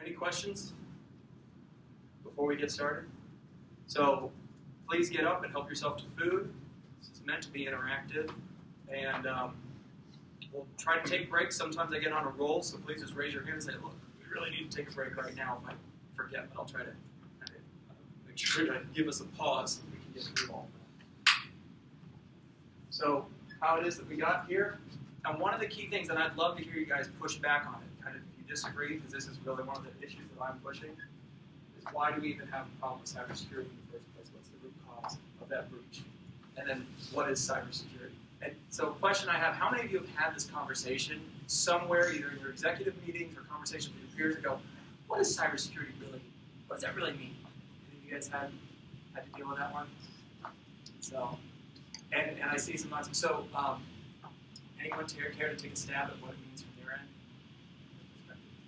Any questions before we get started? So please get up and help yourself to food. This is meant to be interactive. And we'll try to take breaks. Sometimes I get on a roll, so please just raise your hand and say, look, we really need to take a break right now. If I forget, but I'll try to make sure to give us a pause so we can get through all of that. So how it is that we got here. And one of the key things, and I'd love to hear you guys push back on it, kind of if you disagree, because this is really one of the issues that I'm pushing, is why do we even have a problem with cybersecurity in the first place? What's the root cause of that breach? And then what is cybersecurity? And so a question I have, how many of you have had this conversation somewhere, either in your executive meetings or conversations with your peers, and go, what is cybersecurity really? What does that really mean? Any of you guys had to deal with that one? So, and I see some lots. So, anyone care to take a stab at what it means from their end?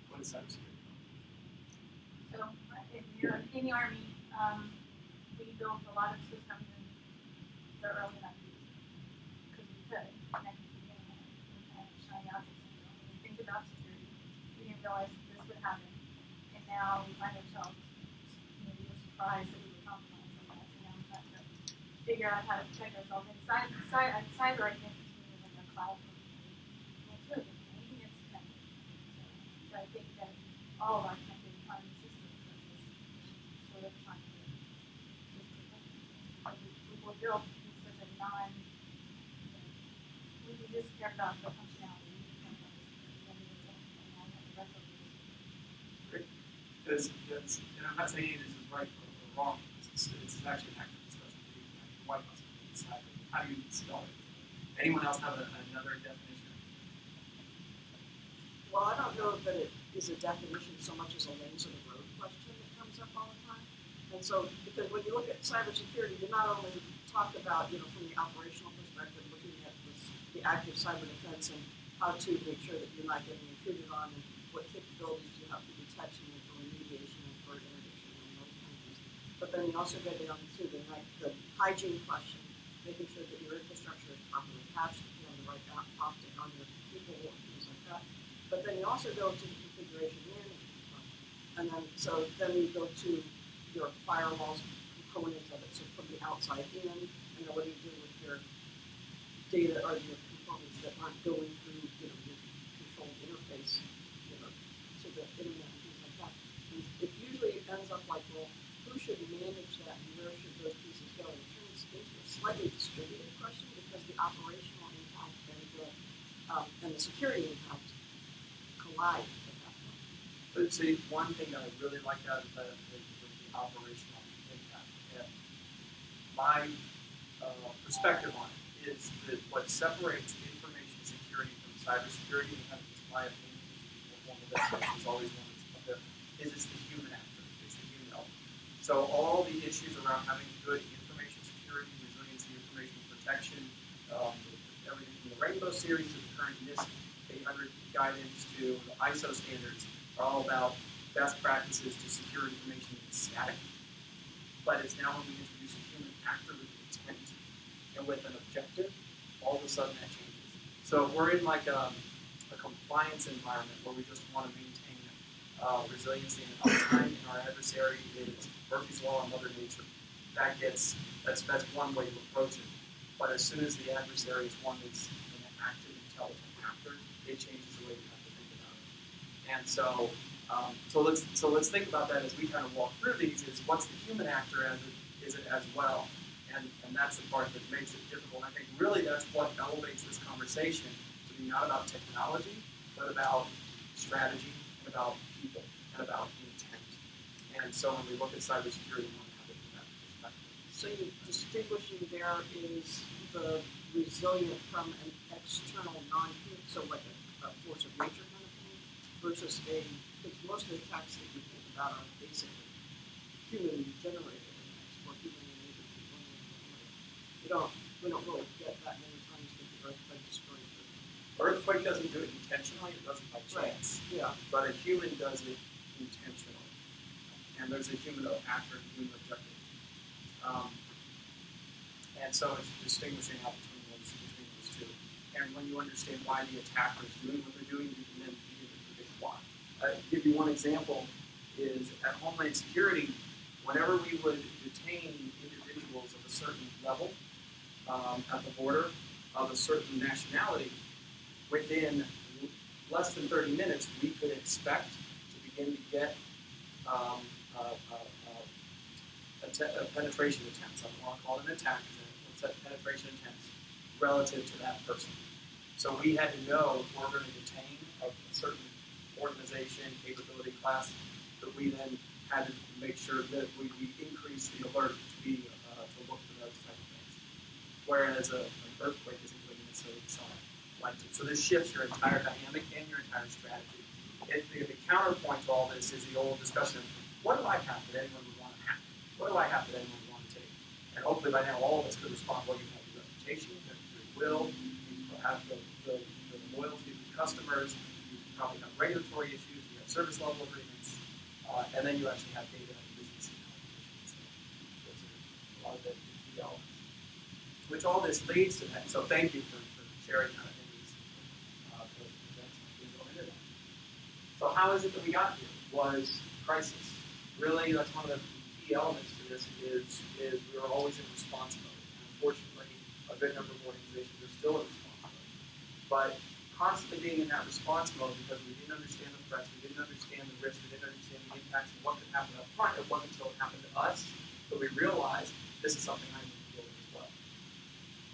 What is cybersecurity? So, in the Army, we built a lot of systems in the early 90s because we could connect to the internet and shiny objects. When we think about security, we didn't realize this would happen, and now we find ourselves, we were surprised that we were compromised on that, and now we're trying to figure out how to protect ourselves. And cyber, I think, is like a cloud. It's really anything that's connected. So I think that all of our connected Army systems are just sort of trying to we were built to be such a we just care about the functionality. We care about the security and all the rest of it. Great. Because, and I'm not saying this is right or wrong. It's actually an active discussion. White House inside. How do you spell it? Anyone else have another definition? Well, I don't know that it is a definition so much as a lanes of the road question that comes up all the time. And so, because when you look at cybersecurity, you not only talk about, from the operational perspective, looking at the active cyber defense and how to make sure that you're not getting intruded on and what capabilities you have for detection and for remediation and for interdiction and those kind of things. But then you also get down to the hygiene question, making sure that your infrastructure is properly patched, that you have the right optic on your people and things like that. But then you also go to the configuration management question. And then you go to your firewalls, components of it, so from the outside in, and then what do you do with your data or your components that aren't going through, your controlled interface, to the internet and things like that. And it usually ends up like, well, who should manage that and where should those pieces go? And it turns into a slightly distributed question because the operational impact and the security impact collide at that point. But see, one thing that I really like out of the operational impact, and my perspective on it is that what separates information security from cybersecurity, and kind of just my opinion, is always one that's up there, is it's the human actor, it's the human element. So all the issues around having good information security, resiliency, information protection, everything from the Rainbow series to the current NIST 800 guidance to the ISO standards are all about best practices to secure information that's static. But it's now when we introduce a human actor with intent and with an objective, all of a sudden that changes. So if we're in like a compliance environment where we just want to maintain resiliency and uptime, and our adversary is Murphy's Law and Mother Nature, that's one way to approach it. But as soon as the adversary is one that's an active, intelligent actor, it changes the way we have to think about it. And so let's think about that as we kind of walk through these. Is what's the human actor as well, and that's the part that makes it difficult. And I think really that's what elevates this conversation to be not about technology, but about strategy and about people and about intent. And so when we look at cybersecurity, we want to have it from that perspective. So you distinguishing there is the resilient from an external non-human, so like a force of nature kind of thing, versus because most of the attacks that we think about are basically human-generated attacks or human-enabled. We don't really get that many times that the earthquake destroys it. Earthquake doesn't do it intentionally; it does it by chance. Right. Yeah. But a human does it intentionally, and there's a human actor and human objective. And so it's distinguishing out between those two. And when you understand why the attacker is doing what they're doing, you can then begin to predict why. I'll give you one example. is at Homeland Security, whenever we would detain individuals of a certain level at the border of a certain nationality, within less than 30 minutes, we could expect to begin to get penetration attempts. I don't want to call it an attack, it's a penetration attempts relative to that person. So we had to know if we're going to detain a certain organization, capability class, that we then had to make sure that we increase the alert to look for those type of things. Whereas an earthquake isn't going to necessarily decide like to. So this shifts your entire dynamic and your entire strategy. The counterpoint to all this is the old discussion of what do I have that anyone would want to hack? What do I have that anyone would want to take? And hopefully by now all of us could respond, well, you have your reputation, you have your goodwill, you have the loyalty of your customers, you probably have regulatory issues, you have service level agreements, and then you actually have data and business and competition. So those are a lot of the key elements. Which all this leads to that. So thank you for sharing that in these events and things on the internet. So how is it that we got here? Was crisis. Really, that's one of the key elements to this is we were always in response mode. And unfortunately, a good number of organizations are still in response mode. But constantly being in that response mode because we didn't understand the threats, we didn't understand the risks, we didn't understand the impacts and what could happen up front. It wasn't until it happened to us that we realized this is something I need to deal with as well.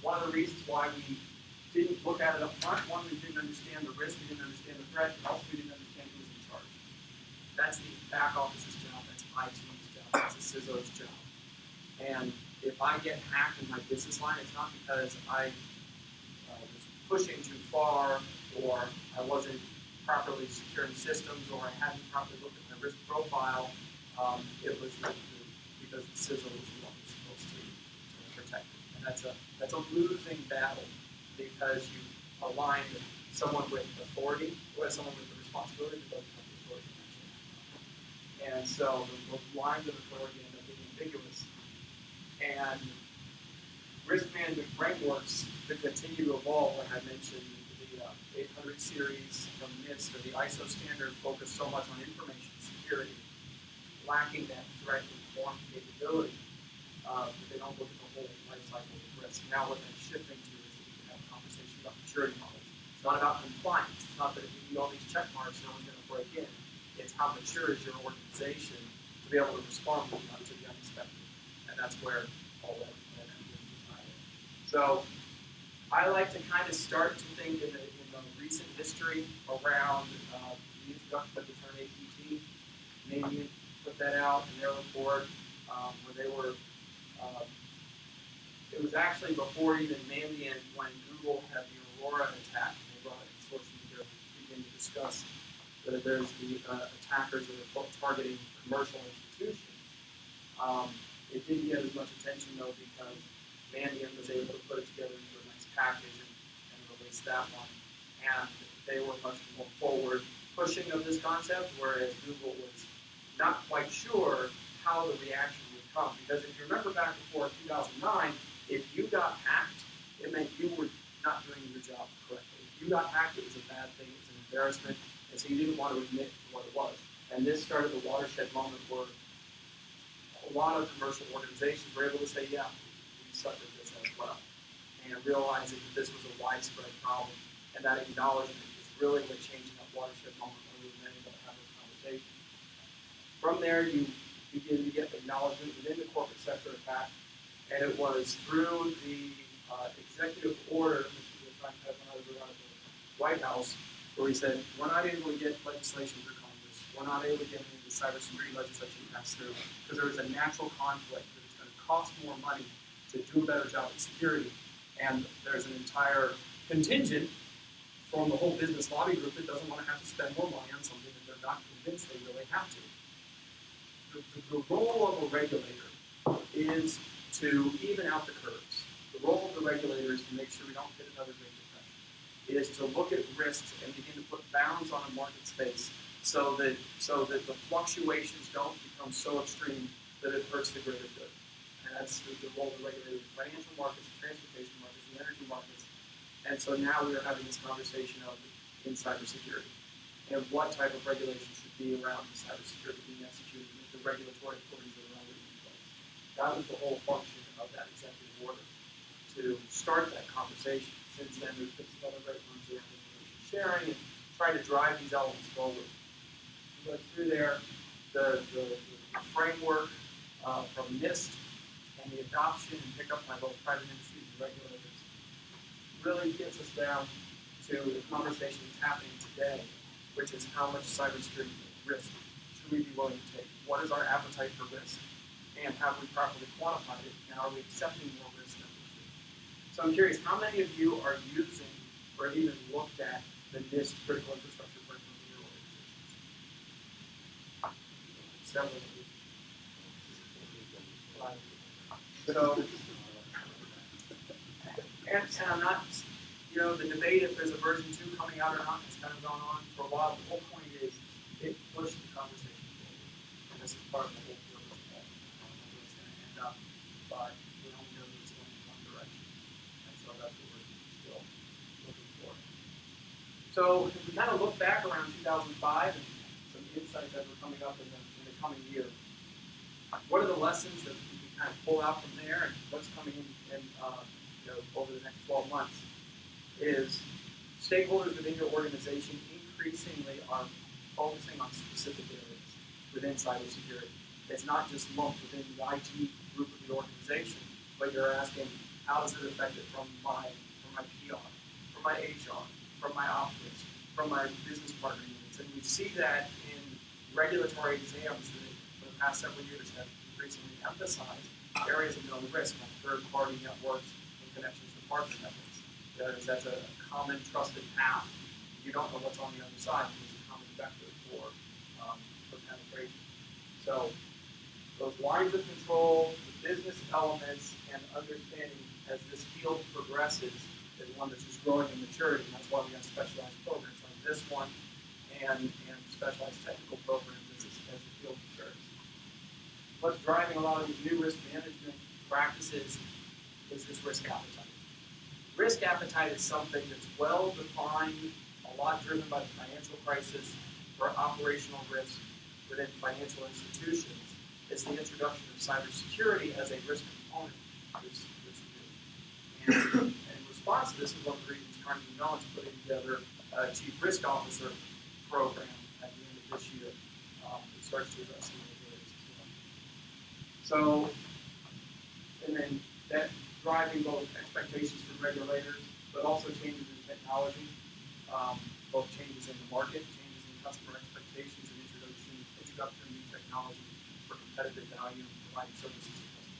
One of the reasons why we didn't look at it up front, one, we didn't understand the risk, we didn't understand the threat, and also we didn't understand who was in charge. That's the back office's job, that's IT's job, that's the CISO's job. And if I get hacked in my business line, it's not because I was pushing too far, or I wasn't properly securing systems, or I hadn't properly looked at my risk profile. It was because the CISO was the one who was supposed to protect it. And that's a losing battle because you align someone with authority with someone with the responsibility that doesn't have the authority to actually act. And so the lines of authority end up being ambiguous. And risk management frameworks that continue to evolve, like I mentioned, the 800 series from NIST or the ISO standard focus so much on information security, lacking that threat-informed capability. They don't look at the whole life cycle of risk. Now what they're shifting to is that we can have a conversation about maturity models. It's not about compliance. It's not that if you meet all these check marks, no one's going to break in. It's how mature is your organization to be able to respond to the unexpected. And that's where all that begins to tie in. So I like to kind of start to think in the recent history around the introduction of the term APT. Maybe put that out in their report where they were. It was actually before even Mandiant when Google had the Aurora attack. And they brought a consortium together to begin to discuss that there's the attackers that are targeting commercial institutions. It didn't get as much attention though because Mandiant was able to put it together into a nice package and release that one. And they were much more forward pushing of this concept, whereas Google was not quite sure how the reaction would come. Because if you remember back before 2009, if you got hacked, it meant you were not doing your job correctly. If you got hacked, it was a bad thing, it was an embarrassment, and so you didn't want to admit what it was. And this started the watershed moment where a lot of commercial organizations were able to say, yeah, we suffered this as well. And realizing that this was a widespread problem, and that acknowledgement is really what changing that watershed moment when we were able to have this conversation. From there, you begin to get acknowledgement within the corporate sector attack, and it was through the executive order, which we were trying to have when I was around the White House, where he said, we're not able to get legislation through Congress, we're not able to get any of the cybersecurity legislation passed through, because there is a natural conflict that it's going to cost more money to do a better job at security, and there's an entire contingent from the whole business lobby group that doesn't want to have to spend more money on something that they're not convinced they really have to. The role of a regulator is to even out the curves. The role of the regulator is to make sure we don't hit another Great Depression. It is to look at risks and begin to put bounds on a market space so that the fluctuations don't become so extreme that it hurts the greater good. And that's the role of the regulator in the financial markets, the transportation markets, the energy markets. And so now we are having this conversation in cybersecurity and what type of regulation should be around cybersecurity being the regulatory authorities that are already in place. That was the whole function of that executive order, to start that conversation. Since then, there's been some other great ones around information sharing and trying to drive these elements forward. Go through there, the framework from NIST and the adoption and pickup by both private industries and regulators really gets us down to the conversation that's happening today, which is how much cybersecurity risk should we be willing to take? What is our appetite for risk? And have we properly quantified it? And are we accepting more risk than we should? So I'm curious, how many of you are using or even looked at the NIST critical infrastructure framework in your organization? Several of you. So, and I'm not, the debate if there's a version 2 coming out or not, it's kind of gone on for a while. The whole point is it pushed the conversation forward. And this is part of the whole field of where it's going to end up. But we only know that it's going in one direction. And so that's what we're still looking for. So if we kind of look back around 2005 and some insights that were coming up in the coming year, what are the lessons that we can kind of pull out from there, and what's coming in over the next 12 months is stakeholders within your organization increasingly are focusing on specific areas within cybersecurity. It's not just lumped within the IT group of the organization, but you're asking, how does it affect it from my PR, from my HR, from my ops, from my business partner units? And we see that in regulatory exams that for the past several years have increasingly emphasized areas of known risk, like third-party networks and connections to partner networks. That's a common trusted path. You don't know what's on the other side, but it's a common vector for penetration. So those lines of control, the business elements, and understanding as this field progresses is one that's just growing in maturity. And that's why we have specialized programs like this one and specialized technical programs as the field matures. What's driving a lot of these new risk management practices is this risk appetite. Risk appetite is something that's well defined, a lot driven by the financial crisis for operational risk within financial institutions. It's the introduction of cybersecurity as a risk component that's new. And in response to this is one of the reasons Carnegie Mellon's putting together a Chief Risk Officer program at the end of this year that starts to address some of those areas as well. So, and then that driving both expectations from regulators, but also changes in technology, both changes in the market, changes in customer expectations, and introduction of new technology for competitive value and providing services to customers.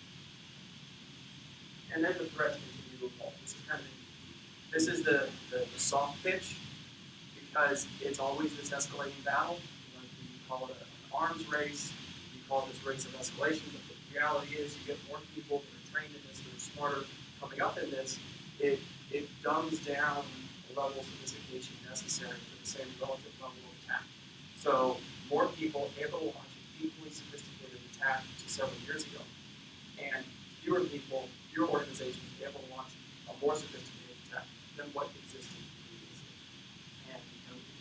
And then the threats continue to evolve. This is the soft pitch, because it's always this escalating battle. You call it an arms race, you call it this race of escalation, but the reality is you get more people that are trained in this, that are smarter coming up in this, it dumbs down the level of sophistication necessary for the same relative level of attack. So more people able to launch an equally sophisticated attack to several years ago, and fewer people, fewer organizations able to launch a more sophisticated attack than what existed previously. And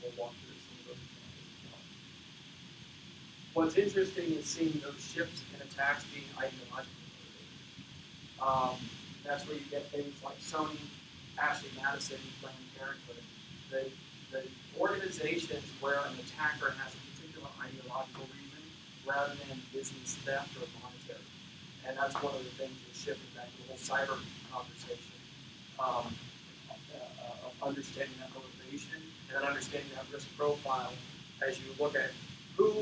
we'll walk through some of those examples as well. What's interesting is seeing those shifts in attacks being ideologically motivated. That's where you get things like Sony, Ashley Madison, Planned Parenthood. The organizations where an attacker has a particular ideological reason rather than business theft or monetary. And that's one of the things that shifted back to the whole cyber conversation of understanding that motivation and then understanding that risk profile as you look at who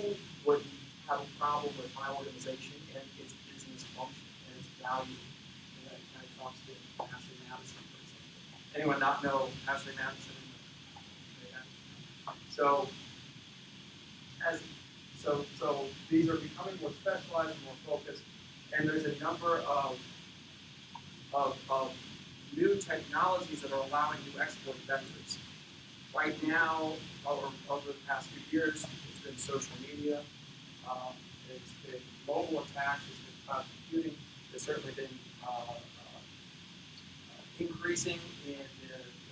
would have a problem with my organization and its business function and its value. Talks to Ashley Madison, for example. Anyone not know Ashley Madison? So these are becoming more specialized and more focused, and there's a number of new technologies that are allowing you exploit vectors. Right now, over the past few years, it's been social media, it's been mobile attacks, it's been cloud computing, there's certainly been increasing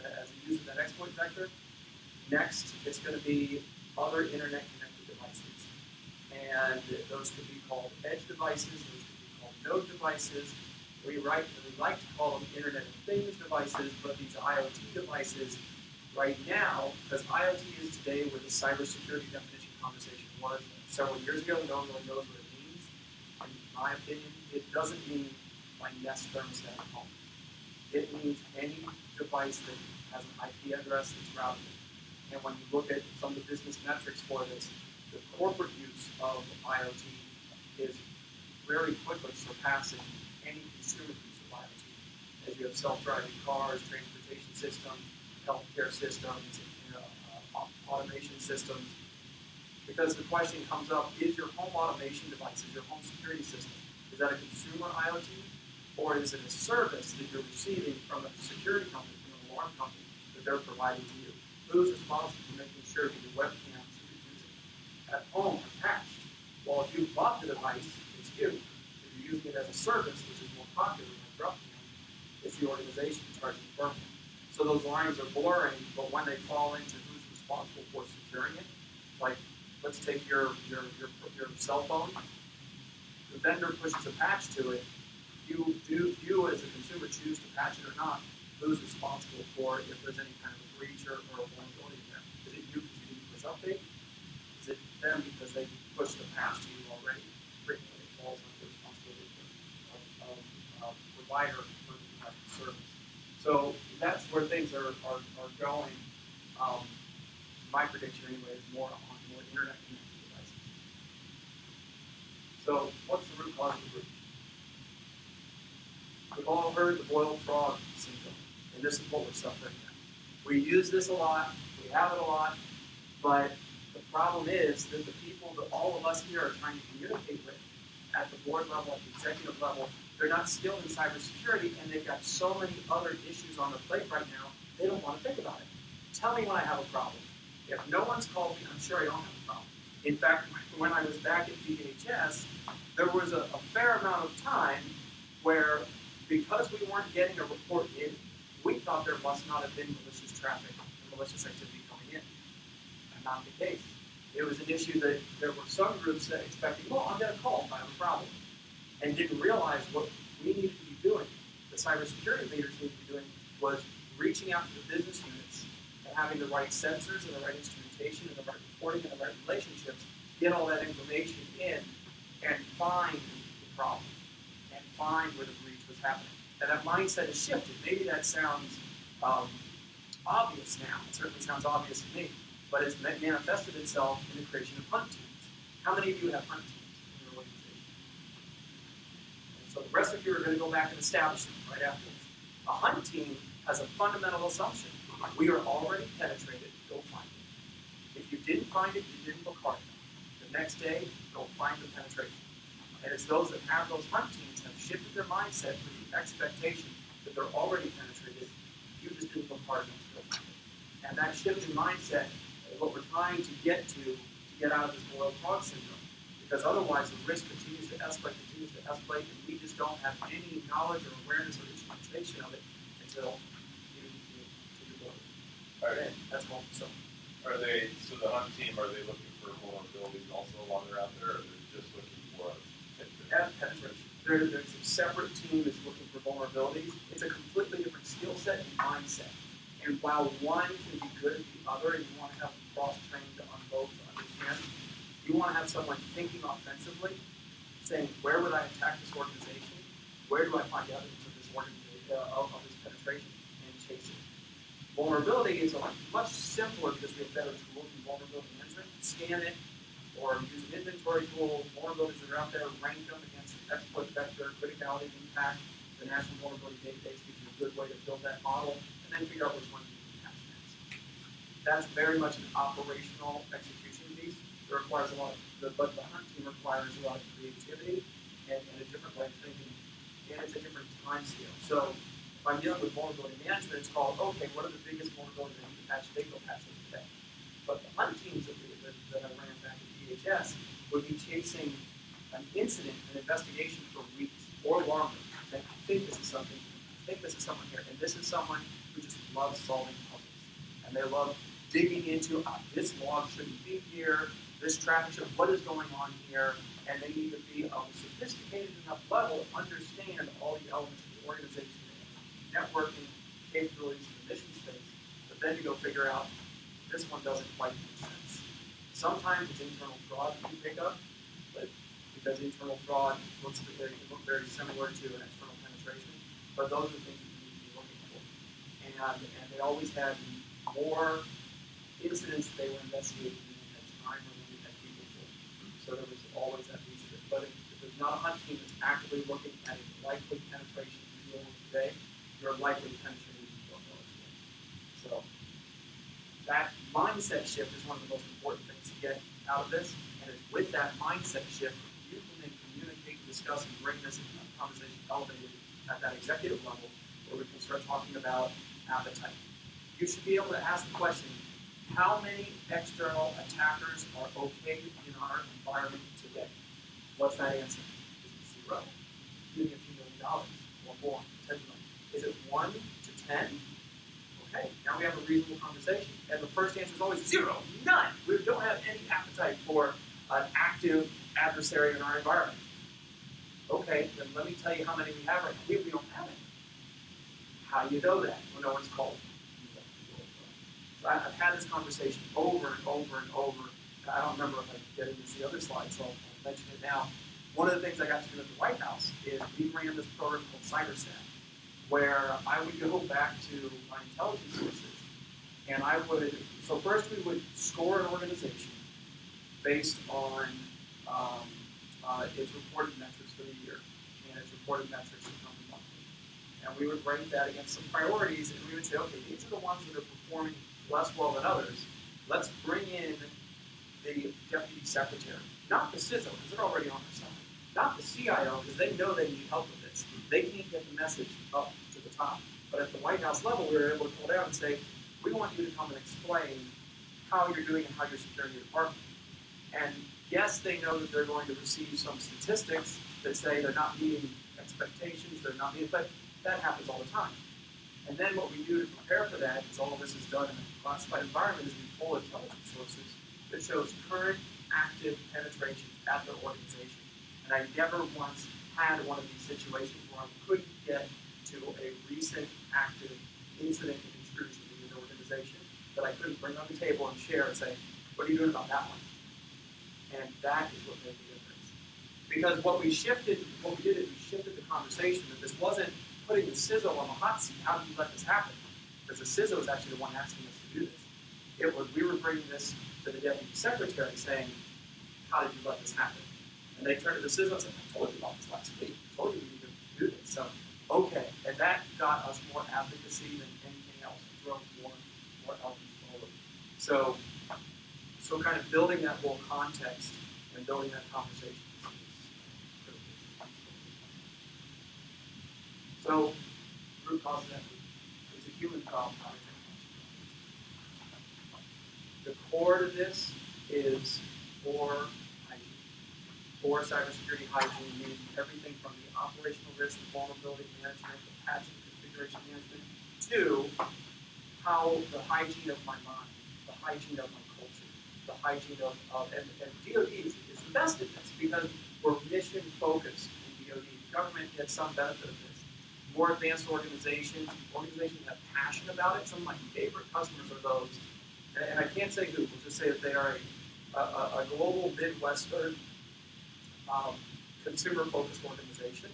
as the use of that exploit vector. Next, it's going to be other internet-connected devices. And And those could be called edge devices, those could be called node devices. We like to call them Internet of Things devices, but these IoT devices right now, because IoT is today where the cybersecurity definition conversation was several years ago, no one really knows what it means. In my opinion, it doesn't mean my Nest thermostat at home. It means any device that has an IP address that's routed. And when you look at some of the business metrics for this, the corporate use of IoT is very quickly surpassing any consumer use of IoT. As you have self-driving cars, transportation systems, healthcare systems, automation systems. Because the question comes up, is your home automation device, is your home security system, is that a consumer IoT? Or is it a service that you're receiving from a security company, from an alarm company, that they're providing to you? Who's responsible for making sure that your webcams that you're using at home are patched? Well, if you bought the device, it's you. If you're using it as a service, which is more popular than Dropcam, it's the organization charging the firm. So those lines are blurring, but when they fall into who's responsible for securing it, like let's take your cell phone, the vendor pushes a patch to it. You as a consumer choose to patch it or not. Who's responsible for it if there's any kind of a breach or a vulnerability there? Is it you because you didn't push update? Is it them because they pushed the patch to you already? Frequently it falls under the responsibility of provider for the service. So that's where things are going. My prediction anyway is more on more internet connected devices. So what's the root cause of the breach? We've all heard the boiled frog syndrome, and this is what we're suffering now. We use this a lot, we have it a lot, but the problem is that the people that all of us here are trying to communicate with at the board level, at the executive level, they're not skilled in cybersecurity, and they've got so many other issues on their plate right now, they don't want to think about it. Tell me when I have a problem. If no one's called me, I'm sure I don't have a problem. In fact, when I was back at VHS, there was a fair amount of time where, because we weren't getting a report in, we thought there must not have been malicious traffic and malicious activity coming in. And not the case. It was an issue that there were some groups that expecting, well, I'm going to call if I have a problem, and didn't realize what we needed to be doing, the cybersecurity leaders needed to be doing, was reaching out to the business units and having the right sensors and the right instrumentation and the right reporting and the right relationships, get all that information in and find the problem and find where the breach was happening. And that mindset has shifted. Maybe that sounds obvious now. It certainly sounds obvious to me. But it's manifested itself in the creation of hunt teams. How many of you have hunt teams in your organization? And so the rest of you are going to go back and establish them right afterwards. A hunt team has a fundamental assumption. We are already penetrated. Go find it. If you didn't find it, you didn't look hard enough. The next day, go find the penetration. And it's those that have those hunt teams have shifted their mindset with the expectation that they're already penetrated. You just didn't look hard enough to go find it. And that shift in mindset is what we're trying to get out of this boiled frog syndrome. Because otherwise the risk continues to escalate, and we just don't have any knowledge or awareness or instrumentation of it until you go. Right. That's what so. So the hunt team, are they looking for vulnerabilities also while they're out there, or are they just looking for penetration? There's a separate team that's looking for vulnerabilities. It's a completely different skill set and mindset. And while one can be good at the other, and you want to have them cross-trained on both to understand, you want to have someone thinking offensively, saying, where would I attack this organization? Where do I find evidence of this organization, of this penetration, and chase it? Vulnerability is much simpler because we have better tools in vulnerability management. Scan it, or use an inventory tool, vulnerabilities that are out there, rank them against exploit vector, criticality, impact. The National Vulnerability Database gives you a good way to build that model, and then figure out which ones you can patch next. That's very much an operational execution piece. It requires a lot of, but the hunt team requires a lot of creativity and a different way of thinking, and it's a different time scale. So if I'm dealing with vulnerability management, it's called, okay, what are the biggest vulnerabilities I need to patch? They go patch those today. But the hunt teams that I ran back at DHS would be chasing an incident, an investigation for weeks or longer. Saying, I think this is something. I think this is someone here, and this is someone who just loves solving puzzles, and they love digging into this log shouldn't be here. this traffic of what is going on here, and they need to be of a sophisticated enough level to understand all the elements of the organization, networking capabilities, and the mission space, but then to go figure out this one doesn't quite make sense. Sometimes it's internal fraud that you pick up, but because internal fraud looks very, can look very similar to an external penetration, but those are things that you need to be looking for. And they always had more incidents they were investigating than they had time or than they had people for. So there was always that piece of it. But if there's not a hunt team that's actively looking at a likely penetration you deal with today, you're likely to penetrate even more today. So that mindset shift is one of the most important things to get out of this. And it's with that mindset shift, you can then communicate, discuss, and bring this conversation elevated at that executive level, where we can start talking about appetite. You should be able to ask the question, how many external attackers are okay in our environment today? What's that answer? Is it 0? Give me a few $1 million or more, 10 million. Is it 1 to 10? Okay, now we have a reasonable conversation. And the first answer is always 0, none. We don't have any appetite for an active adversary in our environment. Okay, then let me tell you how many we have right now. We don't have any. How do you know that? Well, no one's called. So I've had this conversation over and over and over. I don't remember if I get into the other slide, so I'll mention it now. One of the things I got to do at the White House is we ran this program called CyberStat, where I would go back to my intelligence sources, and I would, so first we would score an organization based on its reported metrics for the year, and its reported metrics that come monthly. And we would rank that against some priorities, and we would say, okay, these are the ones that are performing less well than others. Let's bring in the deputy secretary, not the CISO, because they're already on our side, not the CIO, because they know they need help with this. They can't get the message up to the top. But at the White House level, we were able to pull down and say, we want you to come and explain how you're doing and how you're securing your department. And yes, they know that they're going to receive some statistics that say they're not meeting expectations, they're not meeting, but that happens all the time. And then what we do to prepare for that is all of this is done in a classified environment is we pull intelligence sources that shows current active penetrations at their organization. And I never once had one of these situations where I couldn't get to a recent active incident of intrusion in an organization that I couldn't bring on the table and share and say, what are you doing about that one? And that is what made the difference. Because what we did is we shifted the conversation that this wasn't putting the CISO on the hot seat. How did you let this happen? Because the CISO is actually the one asking us to do this. It was we were bringing this to the deputy secretary saying, how did you let this happen? And they turned to the CISO and said, I told you about this last week. I told you we needed to do this. So, okay. And that got us more advocacy than anything else. It drove more elements forward. So kind of building that whole context and building that conversation is critical. So, root cause of that is a human problem, not a technology. The core to this is poor hygiene. Poor cybersecurity hygiene, meaning everything from the operational risk, the vulnerability management, the patching, configuration management, to how the hygiene of my mind, the hygiene of my culture, the hygiene of and DoD is the best at this because we're mission focused in DoD. The government gets some benefit of this. More advanced organizations that have passion about it. Some of my favorite customers are those, and I can't say who, we'll just say that they are a global Midwestern consumer-focused organization,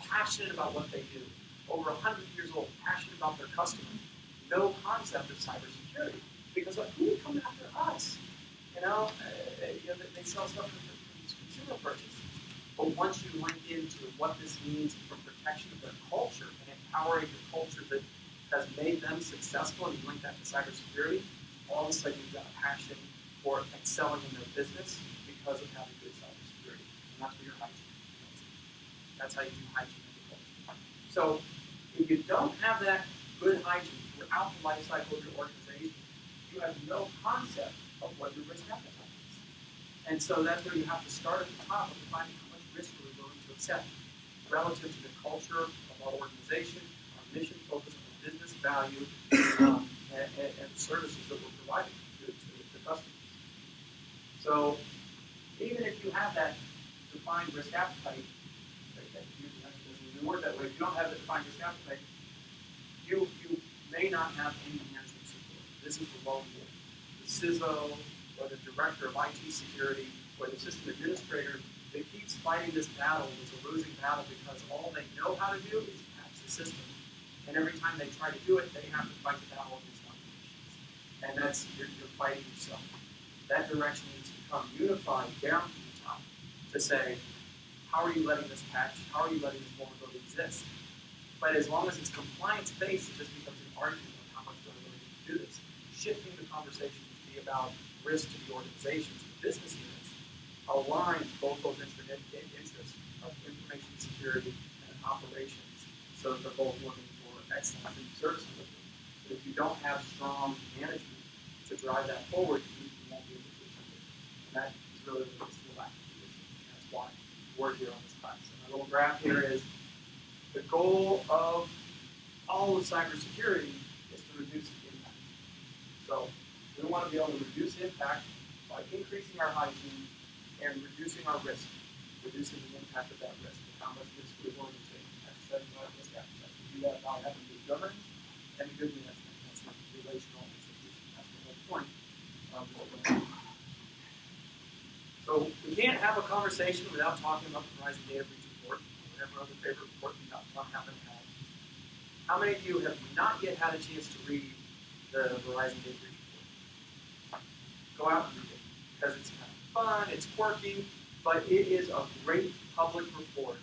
passionate about what they do, over 100 years old, passionate about their customers, no concept of cybersecurity, because who would come after us? They sell stuff for consumer purchase. But once you link into what this means for protection of their culture and empowering the culture that has made them successful, and you link that to cybersecurity, all of a sudden you've got a passion for excelling in their business because of having good cybersecurity. And that's where your hygiene comes in. That's how you do hygiene in the culture. So if you don't have that good hygiene throughout the life cycle of your organization, you have no concept of what your risk appetite is. And so that's where you have to start at the top of defining how much risk we're willing to accept relative to the culture of our organization, our mission focus on business value, and services that we're providing to customers. So even if you have that defined risk appetite, doesn't even work that way. If you don't have the defined risk appetite, you may not have any management support. This is the lone wolf. The CISO or the director of IT security or the system administrator that keeps fighting this battle is a losing battle because all they know how to do is patch the system. And every time they try to do it, they have to fight the battle against operations. And that's, you're fighting yourself. That direction needs to come unified down from the top to say, how are you letting this patch? How are you letting this vulnerability exist? But as long as it's compliance-based, it just becomes an argument of how much do I really need to do this. Shifting the conversation to be about risk to the organizations, the business units, aligns both those interests of information security and operations so that they're both looking for excellence in service delivery. But if you don't have strong management to drive that forward, you won't be able to achieve it. And that is really the lack of leadership. And that's why we're here on this class. And my little graph here is the goal of all of cybersecurity is to reduce the impact. So we want to be able to reduce impact by increasing our hygiene and reducing our risk, reducing the impact of that risk, and how much risk we're willing to take. That's setting our risk appetite. We do that by having good governance and good management. That's the relational institution. That's the whole point of what we're doing. So we can't have a conversation without talking about the Verizon Data Breach Report, or whatever other favorite report you not happen to have. How many of you have not yet had a chance to read the Verizon Data Breach Report? Go out and read it, because it's kind of fun, it's quirky, but it is a great public report.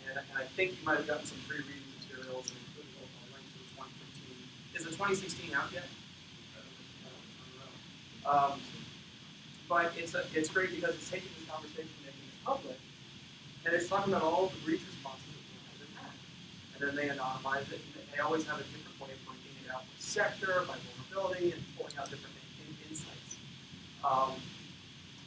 And I think you might have gotten some free reading materials and included a link to the 2015. Is the 2016 out yet? I don't know. But it's great because it's taking this conversation and making it public, and it's talking about all of the breach responses that Verizon had. And then they anonymize it, and they always have a different way of breaking it out by sector, by vulnerability, and pulling out different insights.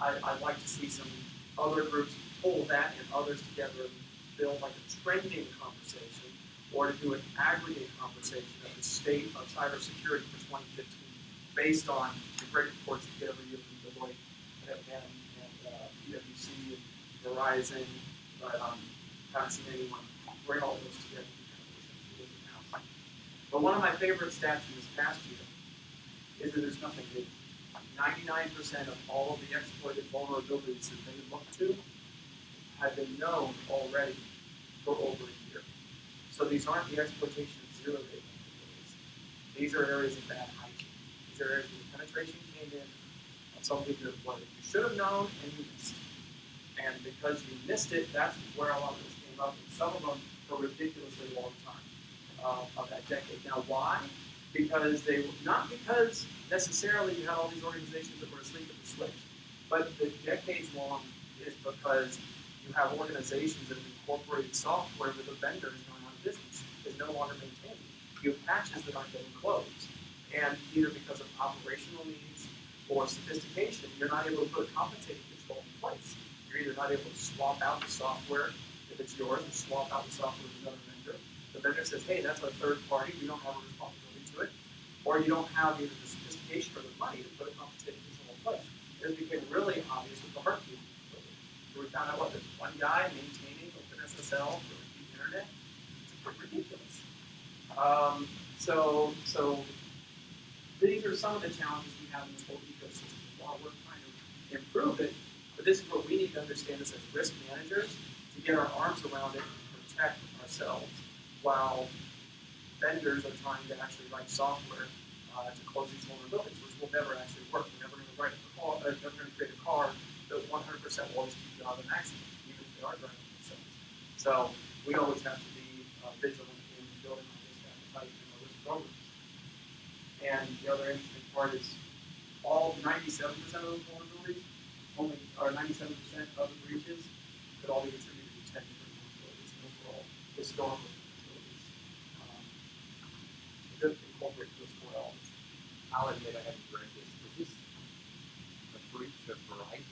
I'd like to see some other groups pull that and others together and build like a trending conversation, or to do an aggregate conversation of the state of cybersecurity for 2015 based on the great reports that get every year from Deloitte and PwC and Verizon, but haven't seen anyone bring all those together. But one of my favorite stats from this past year is that there's nothing new. 99% of all of the exploited vulnerabilities that they look to have been known already for over a year. So these aren't the exploitation of zero-day vulnerabilities. These are areas of bad hygiene. These are areas where the penetration came in of something that you should have known and you missed. And because you missed it, that's where a lot of this came up. And some of them for a ridiculously long time of that decade. Now, why? Because not because necessarily you had all these organizations that were asleep at the switch, but the decades long is because you have organizations that have incorporated software that the vendor is going out of business, is no longer maintaining. You have patches that aren't getting closed. And either because of operational needs or sophistication, you're not able to put a compensating control in place. You're either not able to swap out the software, if it's yours, and swap out the software with another vendor. The vendor says, hey, that's a third party, we don't have a responsibility to it. Or you don't have either the sophistication or the money to put a compensating control in place. It became really obvious with the heartbeat. So we found out there's one guy maintaining OpenSSL for the internet. It's ridiculous. So these are some of the challenges we have in this whole ecosystem. While we're trying to improve it, but this is what we need to understand as risk managers to get our arms around it and protect ourselves while vendors are trying to actually write software to close these vulnerabilities, which will never actually work. We're never going to write a car, never going to create a car that 100% will always keep you out of an accident, even if they are driving themselves. So we always have to be vigilant in building on risk appetite and our risk programs. And the other interesting part is all 97% of those vulnerabilities, or 97% of the breaches, could all be attributed to 10 different vulnerabilities. And those were all historical vulnerabilities that incorporate those core elements. I'll admit I haven't read this. Was this a breach of Verizon?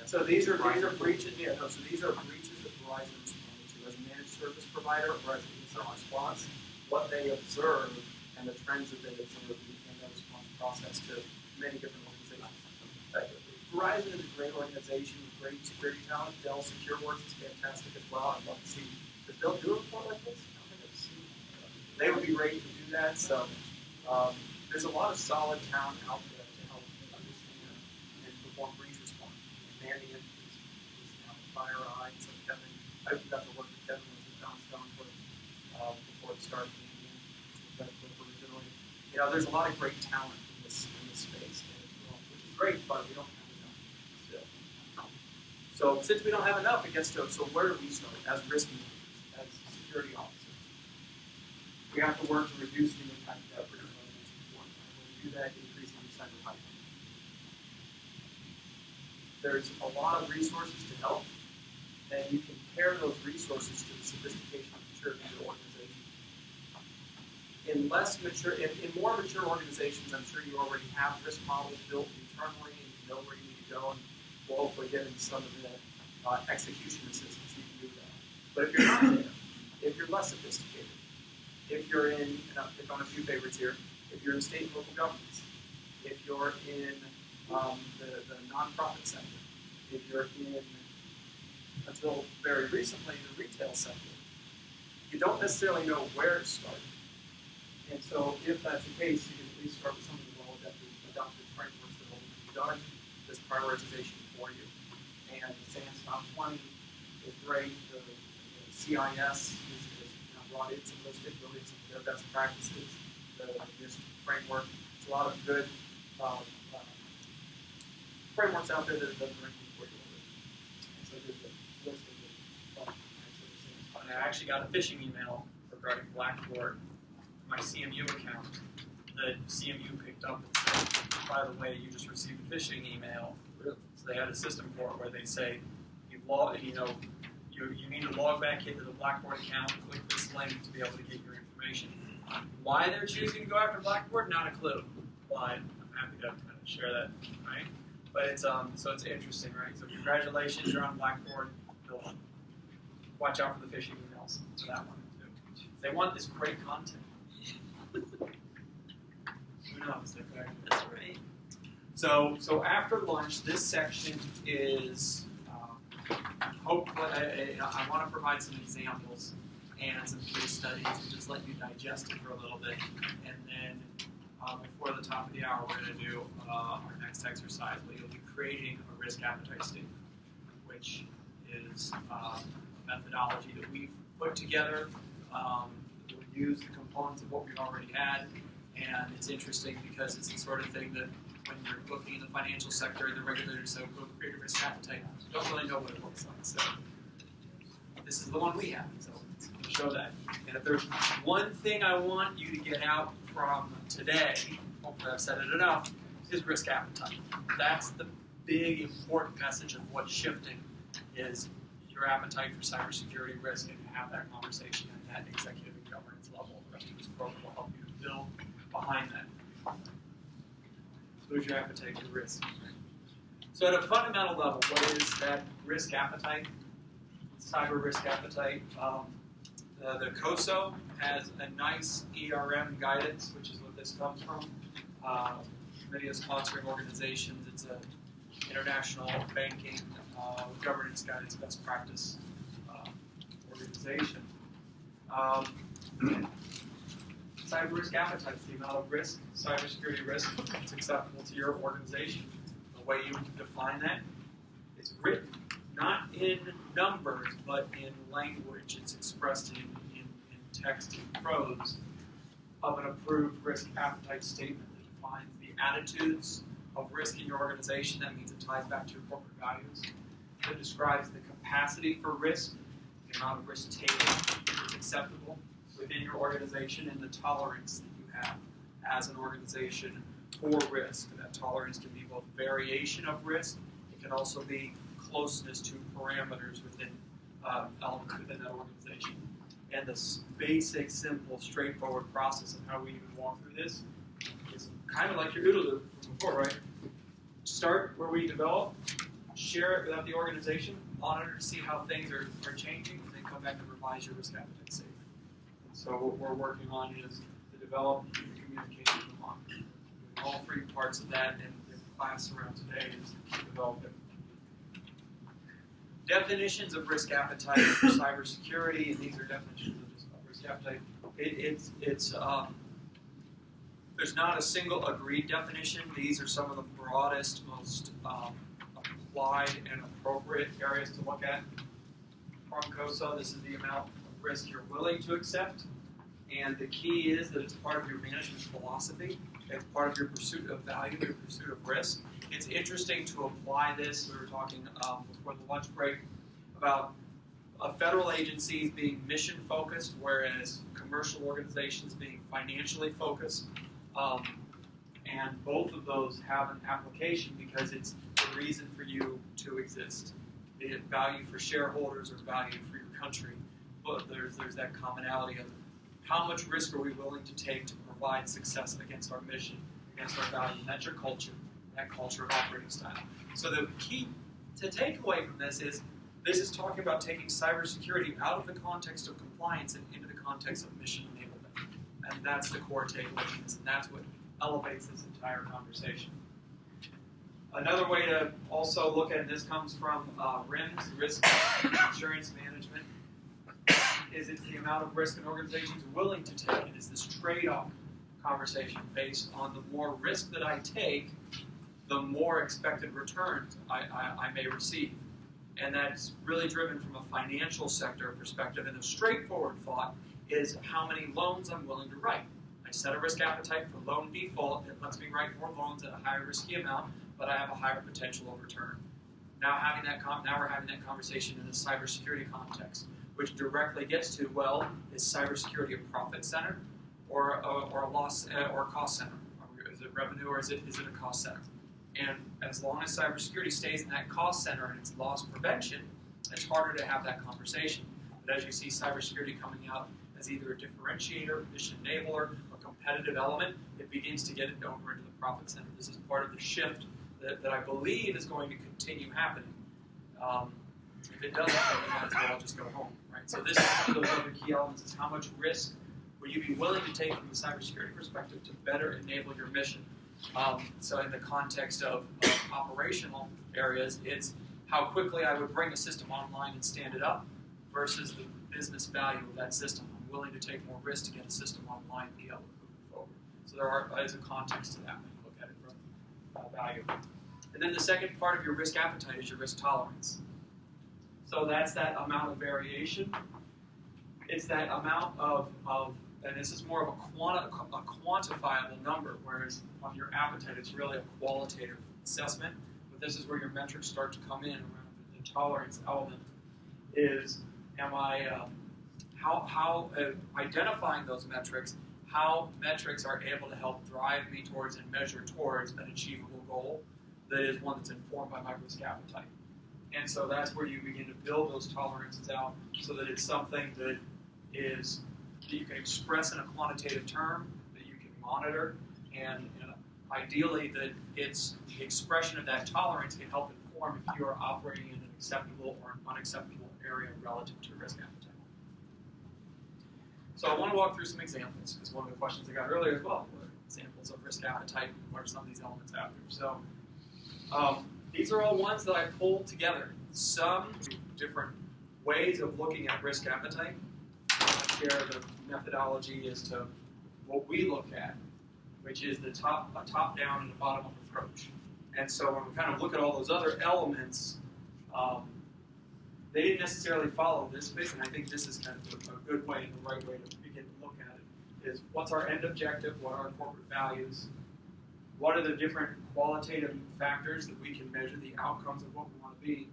So these are breaches. Yeah, no. So these are breaches that Verizon responded to as a managed service provider or as an incident response. What they observe and the trends that they observe in their response process to many different organizations. Verizon is a great organization with great security talent. Dell SecureWorks is fantastic as well. I'd love to see. Does Dell do a report like this? I don't think I've seen it. They would be ready to do that. So there's a lot of solid talent out there to help understand and perform breach response. Mandy is now FireEye. So Kevin, I got to work with Kevin with Johnstone before it started, which was originally. You know, there's a lot of great talent in this space, which is great, but we don't have enough still. So since we don't have enough, it gets to, so where do we start as risk managers, as security officers? We have to work to reduce the impact of that breach, as I mentioned before. When we do that, increasing the cyber pipeline. There's a lot of resources to help, and you can pair those resources to the sophistication and maturity of your organization. In less mature, in more mature organizations, I'm sure you already have risk models built internally and you know where you need to go, and we'll hopefully get into some of the execution assistance you can do that. But if you're not there, if you're less sophisticated, if you're in, and I'll pick on a few favorites here, if you're in state and local governments, if you're in the nonprofit sector, if you're in, until very recently, the retail sector, you don't necessarily know where to start. And so if that's the case, you can at least start with some of the well-adopted frameworks that will be done this prioritization for you. And the SANS Top 20 is great. The CIS is brought in some of those capabilities, some of their best practices, the NIST framework. There's a lot of good frameworks out there that have done great for you already. And so there's a list of the I actually got a phishing email regarding Blackboard. My CMU account, the CMU picked up and said, by the way, you just received a phishing email. So they had a system for it where they say, you need to log back into the Blackboard account, click this link to be able to get your information. Why they're choosing to go after Blackboard, not a clue. But I'm happy to kind of share that, right? But it's so it's interesting, right? So congratulations, you're on Blackboard. Watch out for the phishing emails for that one too. They want this great content. Who knows? That's right. So after lunch, this section is hopefully I want to provide some examples and some case studies and just let you digest it for a little bit, and then before the top of the hour, we're going to do our next exercise where you'll be creating a risk appetite statement, which is a methodology that we've put together. We'll use the components of what we already had, and it's interesting because it's the sort of thing that when you're looking in the financial sector and the regulators say, go create a risk appetite, you don't really know what it looks like. So this is the one we have, so it's going to show that. And if there's one thing I want you to get out from today, hopefully I've said it enough, is risk appetite. That's the big important message of what's shifting is your appetite for cybersecurity risk, and have that conversation at that executive and governance level. The rest of this program will help you to build behind that. So what's your appetite for risk? So at a fundamental level, what is that risk appetite? Cyber risk appetite. The CISO has a nice ERM guidance, which is what this comes from. Many of the sponsoring organizations, it's an international banking governance guidance best practice organization. Cyber risk appetite is the amount of risk, cybersecurity risk, that's acceptable to your organization. The way you define that is written, not in numbers, but in language. It's expressed in text and prose of an approved risk appetite statement that defines the attitudes of risk in your organization. That means it ties back to your corporate values. It describes the capacity for risk, the amount of risk taken that's acceptable within your organization, and the tolerance that you have as an organization for risk. And that tolerance can be both variation of risk, it can also be closeness to parameters within elements within that organization. And the basic, simple, straightforward process of how we even walk through this is kind of like your OODA loop from before, right? Start where we develop, share it without the organization, monitor to see how things are changing, and then come back and revise your risk appetite statement. So what we're working on is to develop the communication and monitoring. All three parts of that, and class around today is keep developing. Definitions of risk appetite for cybersecurity, and these are definitions of just risk appetite. There's not a single agreed definition. These are some of the broadest, most applied and appropriate areas to look at. From CISO, this is the amount of risk you're willing to accept. And the key is that it's part of your management philosophy. It's part of your pursuit of value, your pursuit of risk. It's interesting to apply this. We were talking before the lunch break about federal agencies being mission-focused, whereas commercial organizations being financially focused. And both of those have an application because it's the reason for you to exist. Be it value for shareholders or value for your country. But there's that commonality of how much risk are we willing to take to provide success against our mission, against our value. And that's your culture, that culture of operating style. So the key to take away from this is talking about taking cybersecurity out of the context of compliance and into the context of mission enablement. And that's the core takeaway from this, and that's what elevates this entire conversation. Another way to also look at it, this comes from RIMS, Risk Insurance Management, is it's the amount of risk an organization is willing to take. It is this trade-off conversation based on the more risk that I take, the more expected returns I may receive. And that's really driven from a financial sector perspective. And the straightforward thought is how many loans I'm willing to write. I set a risk appetite for loan default. It lets me write more loans at a higher risky amount, but I have a higher potential of return. Now we're having that conversation in a cybersecurity context, which directly gets to, well, is cybersecurity a profit center or a loss or a cost center? Is it revenue or is it a cost center? And as long as cybersecurity stays in that cost center and it's loss prevention, it's harder to have that conversation. But as you see cybersecurity coming out as either a differentiator, mission enabler, or competitive element, it begins to get it over into the profit center. This is part of the shift that I believe is going to continue happening. If it doesn't, then you might as well just go home, right? So this is one of those other key elements: is how much risk will you be willing to take from the cybersecurity perspective to better enable your mission. So in the context of operational areas, it's how quickly I would bring a system online and stand it up versus the business value of that system. I'm willing to take more risk to get a system online and be able to move it forward. So there is a context to that when you look at it from value. And then the second part of your risk appetite is your risk tolerance. So that's that amount of variation. It's that amount of and this is more of a quantifiable number, whereas on your appetite, it's really a qualitative assessment. But this is where your metrics start to come in around the tolerance element. Is how identifying those metrics, how metrics are able to help drive me towards and measure towards an achievable goal that is one that's informed by my risk appetite. And so that's where you begin to build those tolerances out so that it's something that you can express in a quantitative term, that you can monitor, and ideally that it's the expression of that tolerance can help inform if you are operating in an acceptable or an unacceptable area relative to risk appetite. So I want to walk through some examples, because one of the questions I got earlier as well were examples of risk appetite, and what are some of these elements out there. So these are all ones that I pulled together. Some different ways of looking at risk appetite. I share the methodology as to what we look at, which is a top-down and a bottom-up approach. And so when we kind of look at all those other elements, they didn't necessarily follow this space, and I think this is kind of a good way and the right way to begin to look at it, is what's our end objective, what are our corporate values, what are the different qualitative factors that we can measure the outcomes of what we want to be,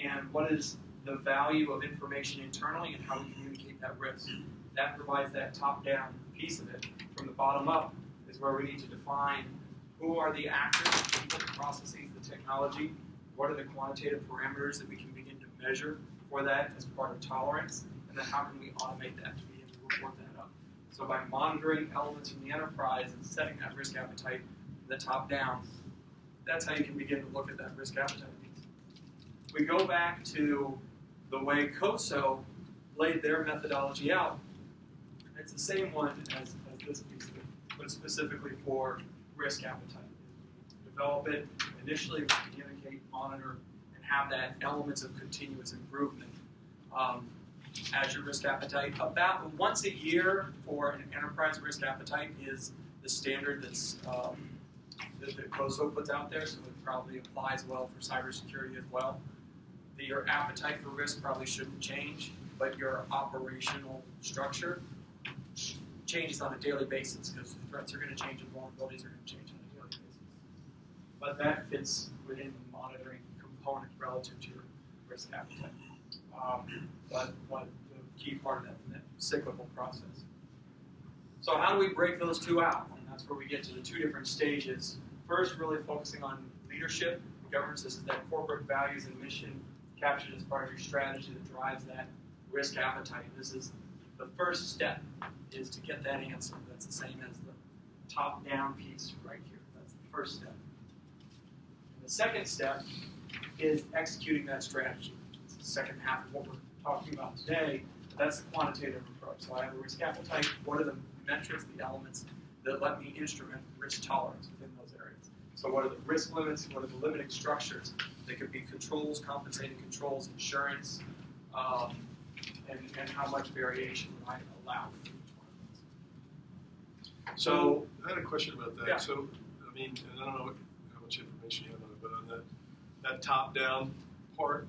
and what is the value of information internally and how we communicate that risk. That provides that top-down piece of it. From the bottom up is where we need to define who are the actors, the people, the processes, the technology, what are the quantitative parameters that we can begin to measure for that as part of tolerance, and then how can we automate that to begin to report that up. So by monitoring elements from the enterprise and setting that risk appetite from the top down, that's how you can begin to look at that risk appetite piece. We go back to the way CISO laid their methodology out. It's the same one as this piece, but specifically for risk appetite. develop it, initially communicate, monitor, and have that elements of continuous improvement as your risk appetite. About once a year for an enterprise risk appetite is the standard that's that CISO puts out there, so it probably applies well for cybersecurity as well. Your appetite for risk probably shouldn't change, but your operational structure changes on a daily basis because threats are going to change and vulnerabilities are going to change on a daily basis. But that fits within the monitoring component relative to your risk appetite. But the key part of that cyclical process. So how do we break those two out? And that's where we get to the two different stages. First, really focusing on leadership and governance. This is that corporate values and mission captured as part of your strategy that drives that risk appetite. This is the first step, is to get that answer. That's the same as the top-down piece right here. That's the first step. And the second step is executing that strategy. It's the second half of what we're talking about today. That's the quantitative approach. So I have a risk appetite. What are the metrics, the elements that let me instrument risk tolerance within those areas? So what are the risk limits? What are the limiting structures? They could be controls, compensating controls, insurance, and how much variation would I allow within each one of those. So I had a question about that. Yeah. So, I mean, and I don't know how much information you have on it, but on that top-down part,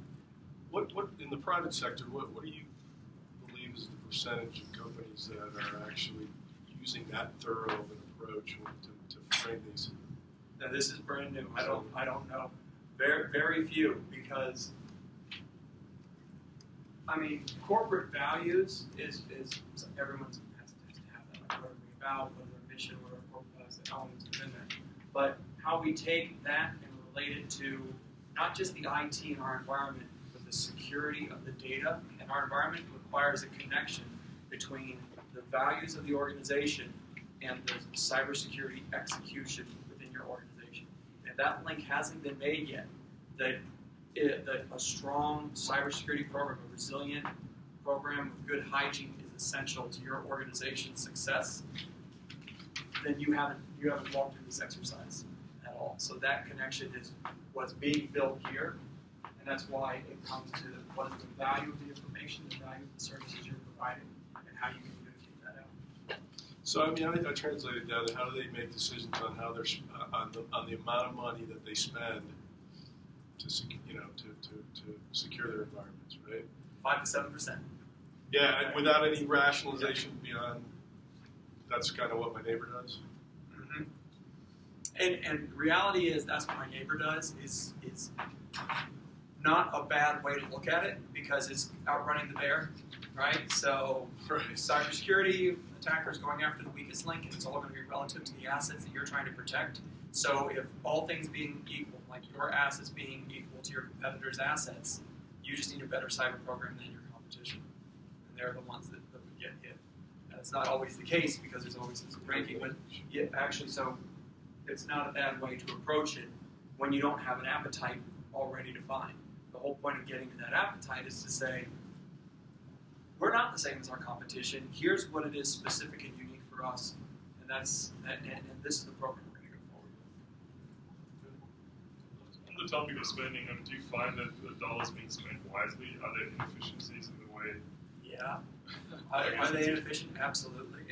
what in the private sector, what do you believe is the percentage of companies that are actually using that thorough of an approach to frame these? Now this is brand new. I don't know. Very few, because I mean, corporate values is everyone has to have that. Like what are we about? What is our mission? What are our corporate values? The elements within there. But how we take that and relate it to not just the IT in our environment, but the security of the data in our environment requires a connection between the values of the organization and the cybersecurity execution within your organization. And that link hasn't been made yet. That a strong cybersecurity program, a resilient program with good hygiene is essential to your organization's success, then you haven't walked through this exercise at all. So that connection is what's being built here, and that's why it comes to what is the value of the information, the value of the services you're providing, and how you can communicate that out. So I mean, I translated down to how do they make decisions on how they're on the amount of money that they spend to secure their environments, right? 5 to 7%. Yeah, and without any rationalization beyond that's kind of what my neighbor does. Mm-hmm. And reality is that's what my neighbor does is not a bad way to look at it because it's outrunning the bear, right? So cybersecurity attackers going after the weakest link, and it's all going to be relative to the assets that you're trying to protect. So if all things being equal, like your assets being equal to your competitor's assets, you just need a better cyber program than your competition. And they're the ones that would get hit. And it's not always the case because there's always this ranking, but yeah, actually, so it's not a bad way to approach it when you don't have an appetite already defined. The whole point of getting to that appetite is to say, we're not the same as our competition. Here's what it is specific and unique for us, and and this is the program we're going to go forward with. On the topic of spending, do you find that the dollars being spent wisely? Are there inefficiencies in the way? Yeah. Are they inefficient? Absolutely.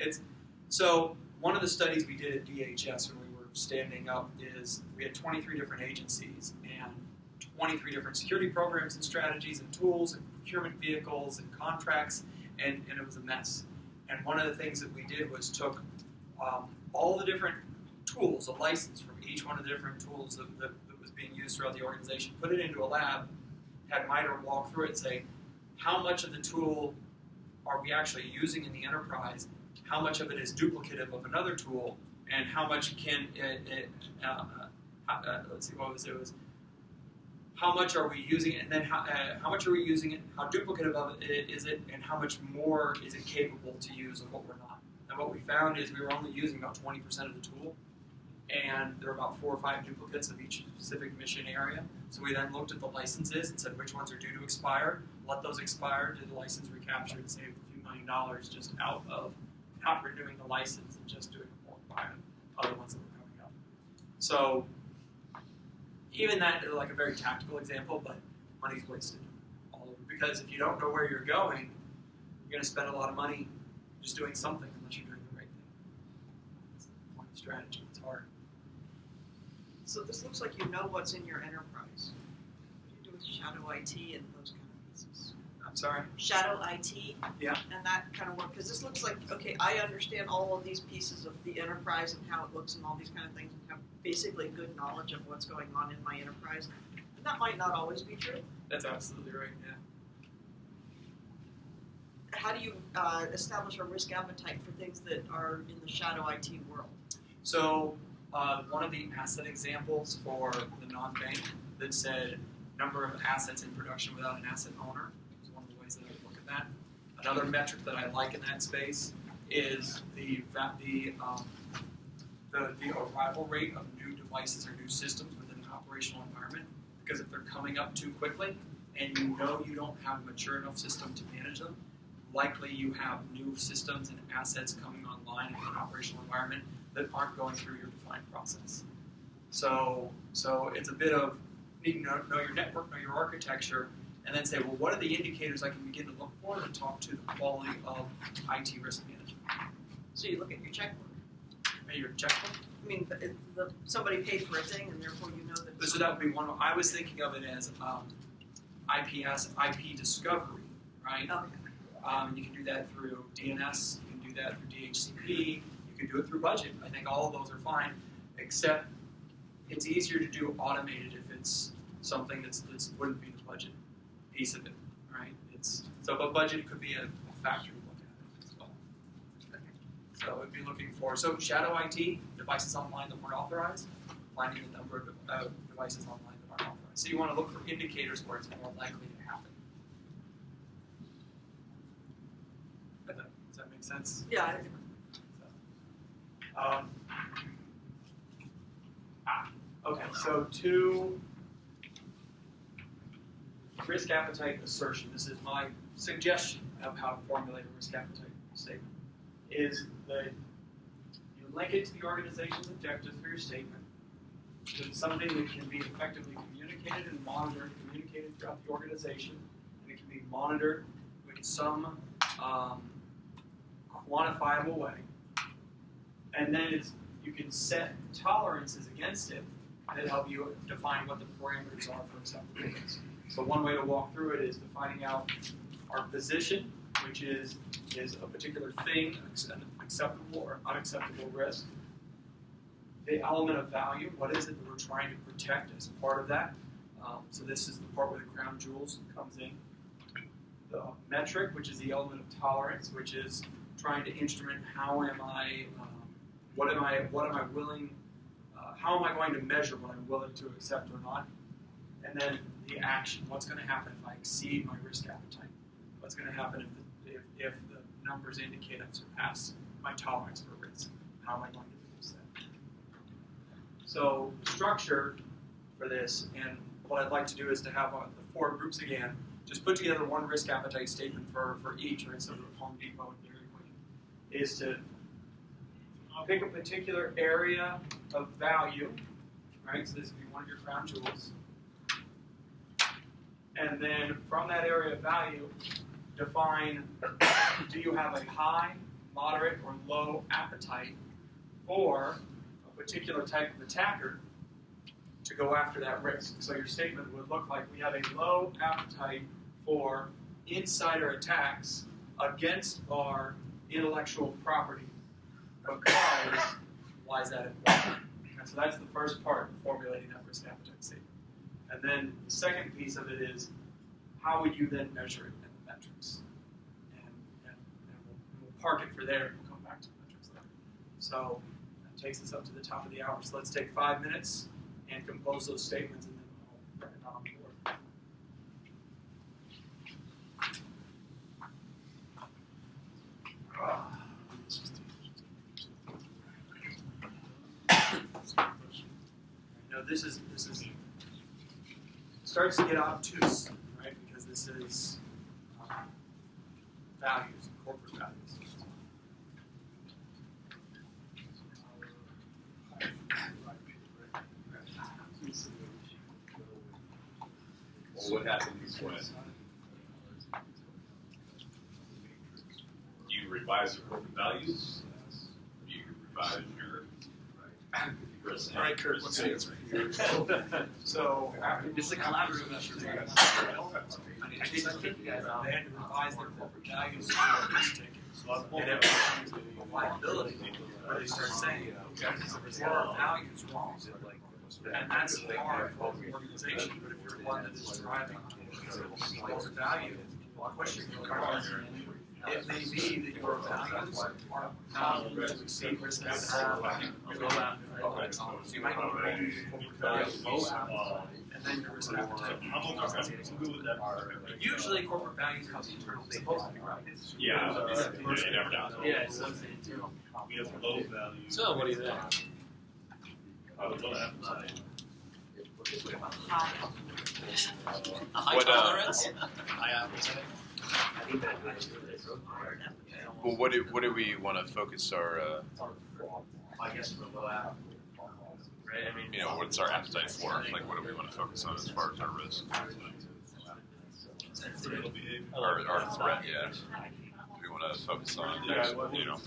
So one of the studies we did at DHS when we were standing up is we had 23 different agencies and 23 different security programs and strategies and tools and procurement vehicles and contracts, and it was a mess. And one of the things that we did was took all the different tools, a license from each one of the different tools that was being used throughout the organization, put it into a lab, had MITRE walk through it and say, how much of the tool are we actually using in the enterprise, how much of it is duplicative of another tool, and how much can let's see, what was it? It was how much are we using it, and then how much are we using it, how duplicative of it is it, and how much more is it capable to use of what we're not. And what we found is we were only using about 20% of the tool, and there are about 4 or 5 duplicates of each specific mission area. So we then looked at the licenses and said which ones are due to expire, let those expire, did the license recapture, and save a few $1 million just out of not renewing the license and just doing a bulk buy on other ones that were coming up. So even that, like a very tactical example, but money's wasted all over. Because if you don't know where you're going, you're going to spend a lot of money just doing something unless you're doing the right thing. That's the point of strategy. It's hard. So this looks like you know what's in your enterprise. What do you do with shadow IT and those kind of pieces? I'm sorry? Shadow IT Yeah. and that kind of work, because this looks like, okay, I understand all of these pieces of the enterprise and how it looks and all these kind of things, and have basically good knowledge of what's going on in my enterprise. And that might not always be true. That's absolutely right, yeah. How do you establish a risk appetite for things that are in the shadow IT world? So one of the asset examples for the non-bank that said number of assets in production without an asset owner is one of the ways that I look at that. Another metric that I like in that space is the arrival rate of new devices or new systems within an operational environment. Because if they're coming up too quickly and you know you don't have a mature enough system to manage them, likely you have new systems and assets coming online in an operational environment that aren't going through your defined process. So it's a bit of needing to know your network, know your architecture, and then say, well, what are the indicators I can begin to look for and talk to the quality of IT risk management? So you look at your checkbook. Your checkbook? I mean, somebody paid for a thing, and therefore you know that. So that would be one. I was thinking of it as IP discovery, right? Okay. You can do that through DNS. You can do that through DHCP. You can do it through budget. I think all of those are fine, except it's easier to do automated if it's something that's wouldn't be the budget piece of it, right? But budget could be a factor to look at as well. So it'd be looking for shadow IT devices online that weren't authorized, finding the number of devices online that aren't authorized. So you want to look for indicators where it's more likely to happen. Does that make sense? Yeah. I think Okay, so to risk appetite assertion, this is my suggestion of how to formulate a risk appetite statement, is that you link it to the organization's objectives for your statement, to something that can be effectively communicated and monitored and communicated throughout the organization, and it can be monitored with some quantifiable way. And then you can set tolerances against it that help you define what the parameters are for acceptability. So one way to walk through it is defining out our position, which is a particular thing, an acceptable or unacceptable risk. The element of value, what is it that we're trying to protect as part of that? So this is the part where the crown jewels comes in. The metric, which is the element of tolerance, which is trying to instrument how am I willing, how am I going to measure what I'm willing to accept or not? And then the action, what's going to happen if I exceed my risk appetite? What's going to happen if the numbers indicate I've surpassed my tolerance for risk? How am I going to reduce that? So structure for this, and what I'd like to do is to have the four groups again, just put together one risk appetite statement for each, right? So the Home Depot and Dairy Queen is to pick a particular area of value, right? So this would be one of your crown jewels. And then from that area of value, define, do you have a high, moderate, or low appetite for a particular type of attacker to go after that risk? So your statement would look like we have a low appetite for insider attacks against our intellectual property. Because, why is that important? And so that's the first part of formulating that risk appetite statement. And then the second piece of it is, how would you then measure it in the metrics? And we'll park it for there, and we'll come back to the metrics later. So that takes us up to the top of the hour. So let's take 5 minutes and compose those statements, and then we'll bring it on board. This is starts to get obtuse, right? Because this is values, corporate values. what happens when you revise your corporate values? You revise your risk. All right, Kurt, what's the answer? So It's a collaborative effort. I think you guys they had to revise their corporate values and it was a liability. Where they start saying, okay, our values wrong. And that's hard for the organization, but if you're one that is driving corporate value, pushing your cars, it may be that your values are not able to exceed risk and so you might need to reduce corporate values and then your risk appetite. Usually corporate values comes internal. It's supposed to be right. Yeah, you never know. Yeah, so it's the internal. We have low value. So what do you think? Low appetite. What, well, what do we want to focus our, I guess for low appetite. Right? I mean, you know, what's our appetite for? Like, what do we want to focus on as far as our risk? Our threat, yeah. Do we want to focus on, you know,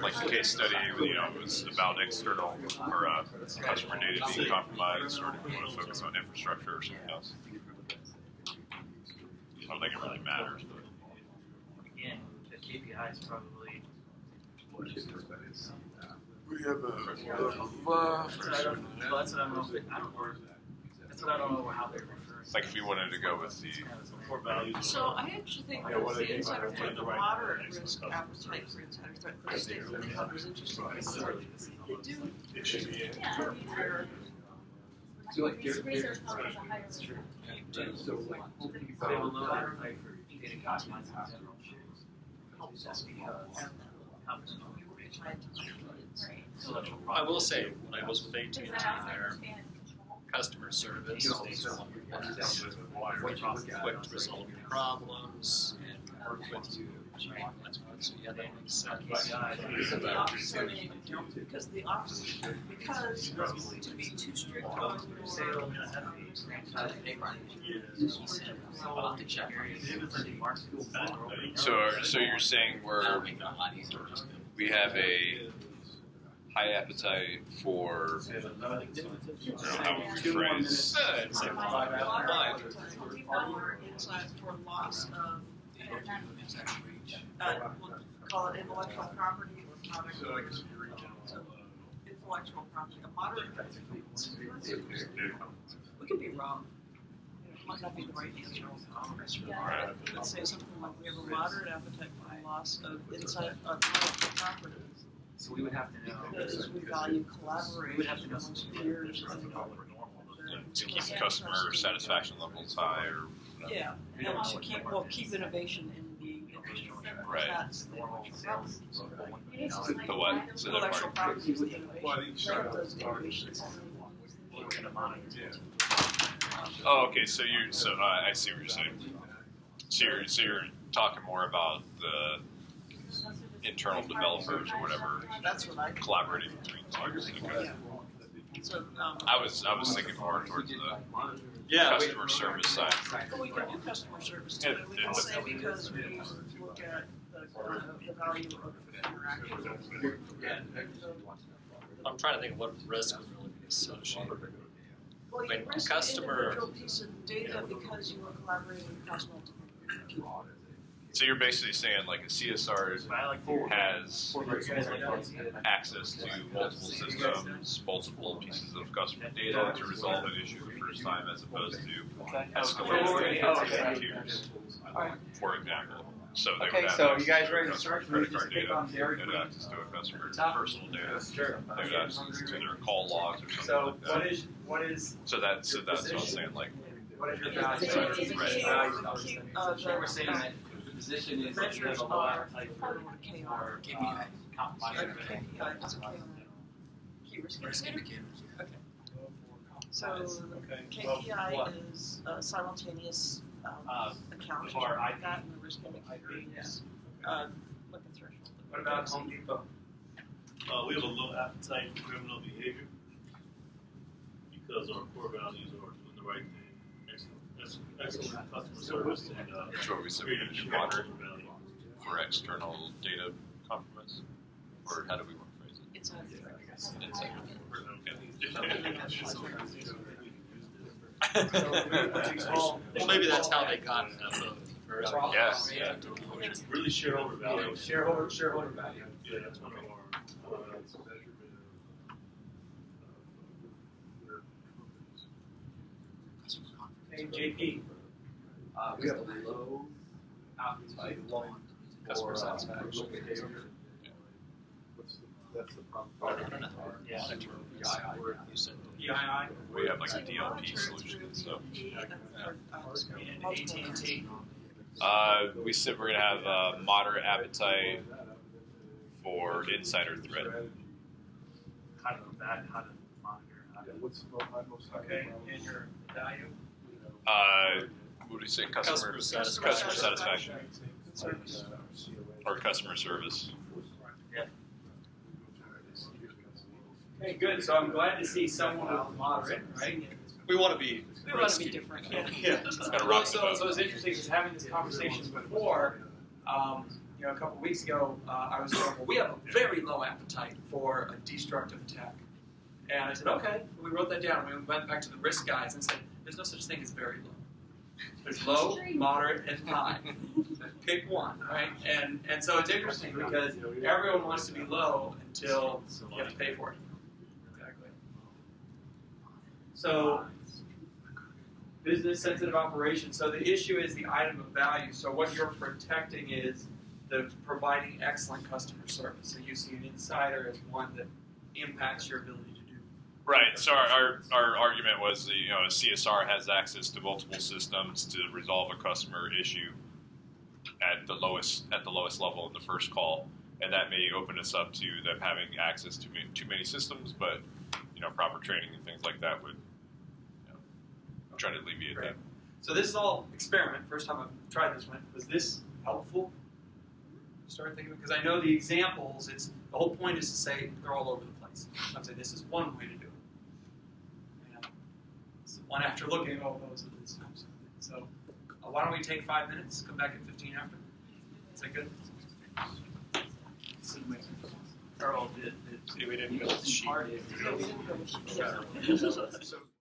like the case study, you know, it was about external or customer data being compromised, or do we want to focus on infrastructure or something else? I don't think it really matters, but. again, the KPI is probably. We have Well, that's what I don't know. That's what I don't know how they're referring. like if you wanted to go with the Core values. So I actually think that the insider threat, the moderate risk appetite for insider threat for the state was interesting because they do It should be in. where So like research covers a higher risk. So like, they have a low appetite for data compromise in general. That's because how much intellectual property. I will say, when I was with AT&T Because that there, also expands control. customer service was quick to resolve your problems and work with you. So yeah, that makes sense. because the officer because to be too strict on so you're saying we have a high appetite for, I don't know how we phrase more insight for loss of we'll call it intellectual property or product. So intellectual property, a moderate. We could be wrong. It might not be the right answer. Let's say something like we have a moderate appetite for the loss of intellectual property. So we would have to know. Because we value collaboration We would have to know amongst peers and to keep customer satisfaction levels high, or yeah, and to keep innovation in the infrastructure. Right. That's the intellectual property. the what? So that Intellectual part. property is the Well, I innovation. think you That should. does innovations. Oh, okay. So I see what you're saying. So you're talking more about the internal developers or whatever That's what I. collaborating between teams. Okay. So, I was thinking more towards the Yeah, customer service side. we can do customer service too. We can say because we look at the value of interaction. I'm trying to think of what risk would really be associated. Well, you When risk customer- an individual piece of data because you are collaborating across multiple people. So you're basically saying like a CSR has access to multiple systems, multiple pieces of customer data to resolve an issue the first time, as opposed to escalating tiers, for example. So they would have so access you guys to ready to customer start? credit Just card pick data. on Dairy They Queen. would have access to a customer's personal data. Sure. They would have access to their call logs or something So like that. what is So that's what I'm saying. Like, what is your Yeah, value? so What is the your key- value? the key, the We're saying that the position is that you have measures a low are appetite for for KR. compromising. KPI doesn't count. Key risk indicator. Okay. So KPI is simultaneous accounting like that, and the risk indicator is what the threshold. What about Home Depot? We have a low appetite for criminal behavior because our core values are doing the right thing, Excellent customer service and, That's what we said we're going to do monitoring for external data compromise? Or how do we want to phrase it? Inside. Well, maybe that's how they got it. Yes. Yeah. really shareholder value. Shareholder value. Yeah, that's one of our, Hey, JP. We have a low appetite for Customer satisfaction. That's the problem. Yeah. PII We have like a DLP solution and stuff. and AT&T. We said we're going to have a moderate appetite for insider threat. How to monitor, how to Okay, and your value. What do we say? Customer satisfaction. Or customer service. Okay, good. So I'm glad to see someone moderate, right? We want to be different. Yeah. Gotta Well, rock the so boat. it's interesting because having this conversation before, a couple weeks ago, I was saying, well, we have a very low appetite for a destructive attack. And I said, okay. We wrote that down. We went back to the risk guys and said, there's no such thing as very low. There's low, moderate, and high. Pick one, right? And so it's interesting because everyone wants to be low until you have to pay for it. Exactly. So business sensitive operations. So the issue is the item of value. So what you're protecting is the providing excellent customer service. So you see an insider as one that impacts your ability to do. Right. So our argument was that, a CSR has access to multiple systems to resolve a customer issue at the lowest level in the first call, and that may open us up to them having access to too many systems, but proper training and things like that would try to alleviate that. So this is all experiment. First time I've tried this one. Was this helpful? Start thinking, because I know the examples. The whole point is to say they're all over the place. I'm saying this is one way to do it. And it's the one after looking at all those at this time. So why don't we take 5 minutes? Come back at 15 after. Is that good? Earl did. See, we didn't go to the sheet. Hard is. So